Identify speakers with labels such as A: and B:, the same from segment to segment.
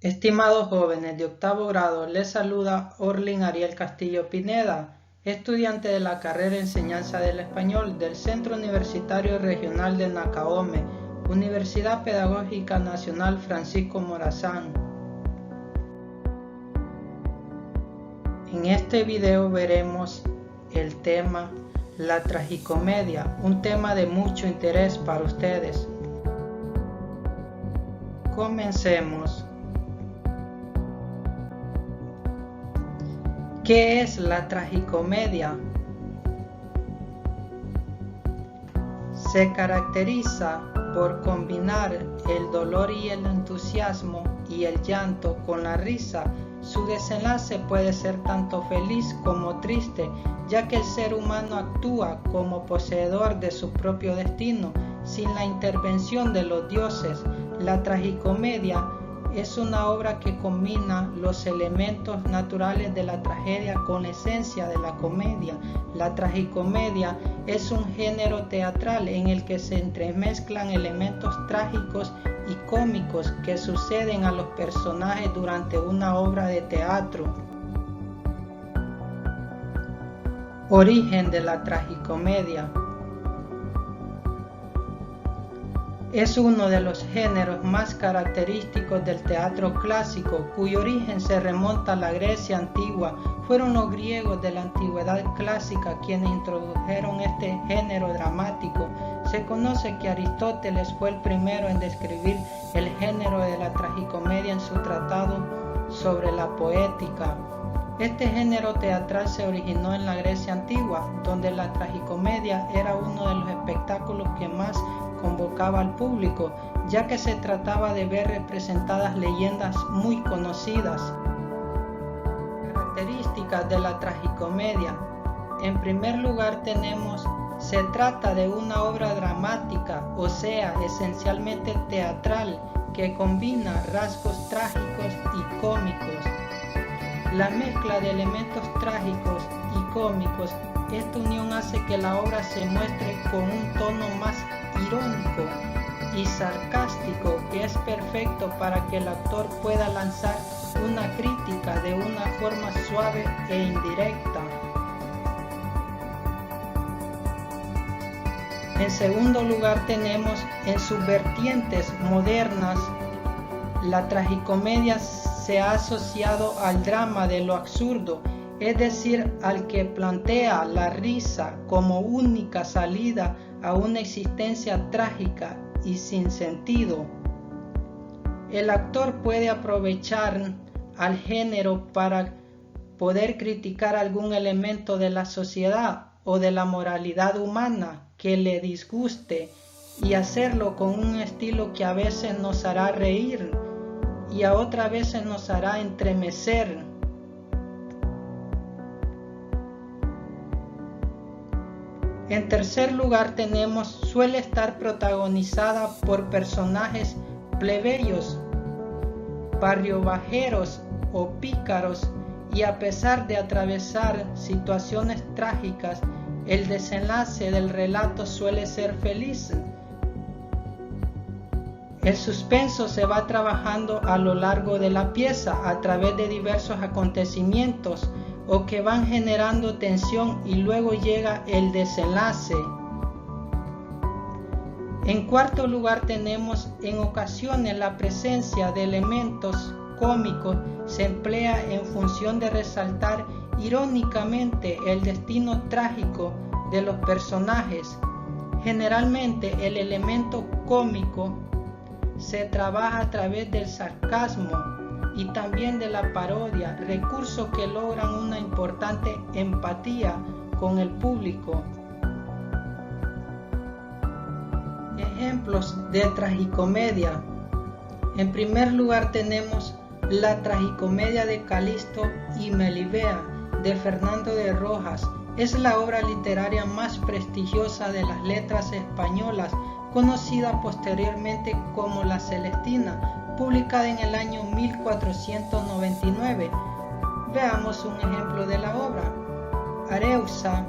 A: Estimados jóvenes de octavo grado, les saluda Orlin Ariel Castillo Pineda, estudiante de la carrera Enseñanza del Español del Centro Universitario Regional de Nacaome, Universidad Pedagógica Nacional Francisco Morazán. En este video veremos el tema la tragicomedia, un tema de mucho interés para ustedes. Comencemos. ¿Qué es la tragicomedia? Se caracteriza por combinar el dolor y el entusiasmo y el llanto con la risa. Su desenlace puede ser tanto feliz como triste, ya que el ser humano actúa como poseedor de su propio destino, sin la intervención de los dioses. La tragicomedia es una obra que combina los elementos naturales de la tragedia con la esencia de la comedia. La tragicomedia es un género teatral en el que se entremezclan elementos trágicos y cómicos que suceden a los personajes durante una obra de teatro. Origen de la tragicomedia. Es uno de los géneros más característicos del teatro clásico, cuyo origen se remonta a la Grecia antigua. Fueron los griegos de la antigüedad clásica quienes introdujeron este género dramático. Se conoce que Aristóteles fue el primero en describir el género de la tragicomedia en su tratado sobre la poética. Este género teatral se originó en la Grecia antigua, donde la tragicomedia era uno de los espectáculos que más convocaba al público, ya que se trataba de ver representadas leyendas muy conocidas. Características de la tragicomedia. En primer lugar se trata de una obra dramática, o sea, esencialmente teatral, que combina rasgos trágicos y cómicos. La mezcla de elementos trágicos y cómicos, esta unión hace que la obra se muestre con un tono más irónico y sarcástico, que es perfecto para que el actor pueda lanzar una crítica de una forma suave e indirecta. En segundo lugar tenemos en sus vertientes modernas, la tragicomedia se ha asociado al drama de lo absurdo, es decir, al que plantea la risa como única salida a una existencia trágica y sin sentido. El actor puede aprovechar al género para poder criticar algún elemento de la sociedad o de la moralidad humana que le disguste y hacerlo con un estilo que a veces nos hará reír y a otras veces nos hará entremecer. En tercer lugar suele estar protagonizada por personajes plebeyos, barriobajeros o pícaros, y a pesar de atravesar situaciones trágicas, el desenlace del relato suele ser feliz. El suspenso se va trabajando a lo largo de la pieza a través de diversos acontecimientos o que van generando tensión y luego llega el desenlace. En cuarto lugar en ocasiones la presencia de elementos cómicos se emplea en función de resaltar irónicamente el destino trágico de los personajes. Generalmente el elemento cómico se trabaja a través del sarcasmo y también de la parodia, recursos que logran una importante empatía con el público. Ejemplos de tragicomedia. En primer lugar tenemos la tragicomedia de Calisto y Melibea de Fernando de Rojas. Es la obra literaria más prestigiosa de las letras españolas, conocida posteriormente como La Celestina, publicada en el año 1499. Veamos un ejemplo de la obra. Areusa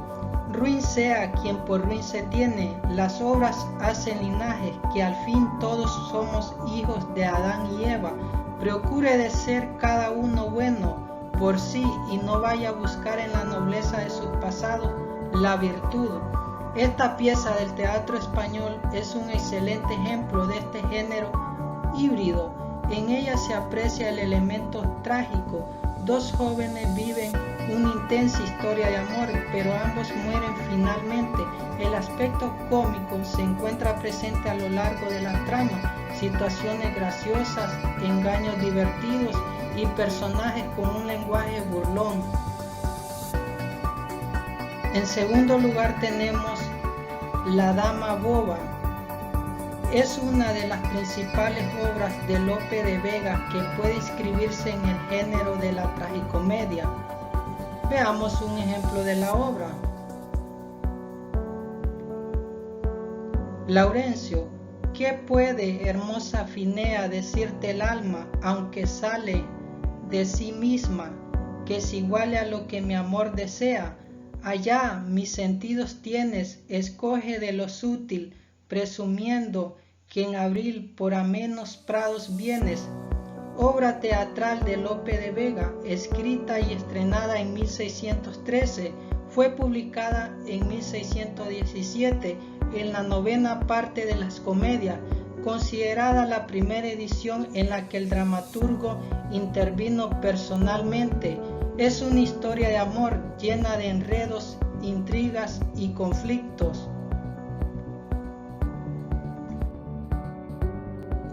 A: Ruin sea quien por ruin se tiene, las obras hacen linajes, que al fin todos somos hijos de Adán y Eva. Procure de ser cada uno bueno por sí y no vaya a buscar en la nobleza de sus pasados la virtud. Esta pieza del teatro español es un excelente ejemplo de este género híbrido. En ella se aprecia el elemento trágico. Dos jóvenes viven una intensa historia de amor, pero ambos mueren finalmente. El aspecto cómico se encuentra presente a lo largo de la trama, situaciones graciosas, engaños divertidos y personajes con un lenguaje burlón. En segundo lugar tenemos La Dama Boba. Es una de las principales obras de Lope de Vega que puede inscribirse en el género de la tragicomedia. Veamos un ejemplo de la obra. Laurencio, ¿qué puede, hermosa Finea, decirte el alma, aunque sale de sí misma, que es igual a lo que mi amor desea? Allá mis sentidos tienes, escoge de lo sutil, presumiendo que en abril por amenos prados vienes. Obra teatral de Lope de Vega, escrita y estrenada en 1613, fue publicada en 1617 en la 9ª parte de las comedias, considerada la primera edición en la que el dramaturgo intervino personalmente. Es una historia de amor llena de enredos, intrigas y conflictos.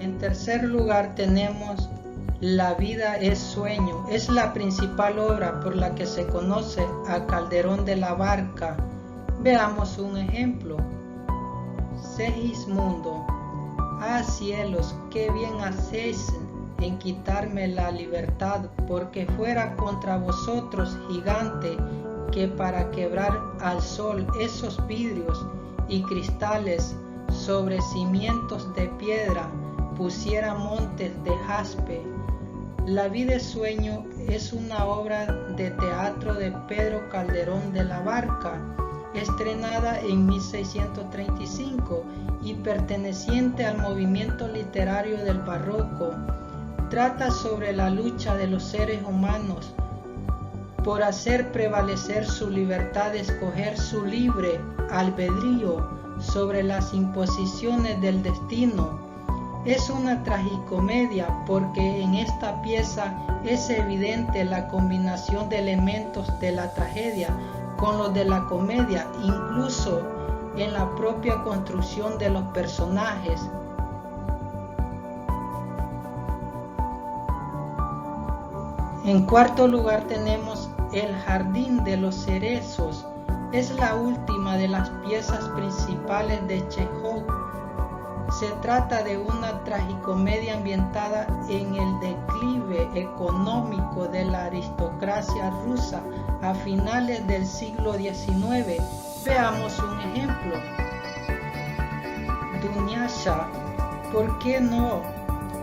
A: En tercer lugar tenemos La vida es sueño. Es la principal obra por la que se conoce a Calderón de la Barca. Veamos un ejemplo. Segismundo, ah cielos, qué bien hacéis en quitarme la libertad, porque fuera contra vosotros gigante que para quebrar al sol esos vidrios y cristales sobre cimientos de piedra pusiera montes de jaspe. La vida es sueño es una obra de teatro de Pedro Calderón de la Barca, estrenada en 1635 y perteneciente al movimiento literario del barroco. Trata sobre la lucha de los seres humanos por hacer prevalecer su libertad de escoger su libre albedrío sobre las imposiciones del destino. Es una tragicomedia porque en esta pieza es evidente la combinación de elementos de la tragedia con los de la comedia, incluso en la propia construcción de los personajes. En cuarto lugar tenemos El jardín de los cerezos. Es la última de las piezas principales de Chejov. Se trata de una tragicomedia ambientada en el declive económico de la aristocracia rusa a finales del siglo XIX. Veamos un ejemplo. Dunyasha, ¿por qué no?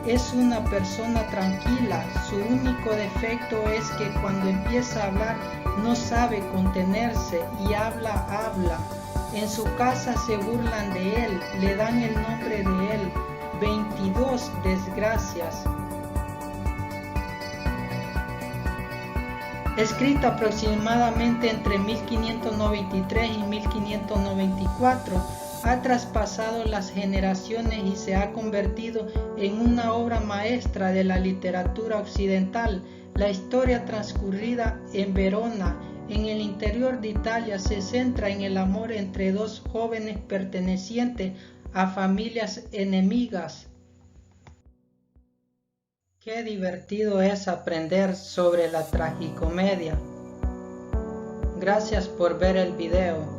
A: Es una persona tranquila, su único defecto es que cuando empieza a hablar no sabe contenerse y habla. En su casa se burlan de él, le dan el nombre de él, 22 desgracias. Escrita aproximadamente entre 1593 y 1594, ha traspasado las generaciones y se ha convertido en una obra maestra de la literatura occidental. La historia transcurrida en Verona, en el interior de Italia, se centra en el amor entre dos jóvenes pertenecientes a familias enemigas. Qué divertido es aprender sobre la tragicomedia. Gracias por ver el video.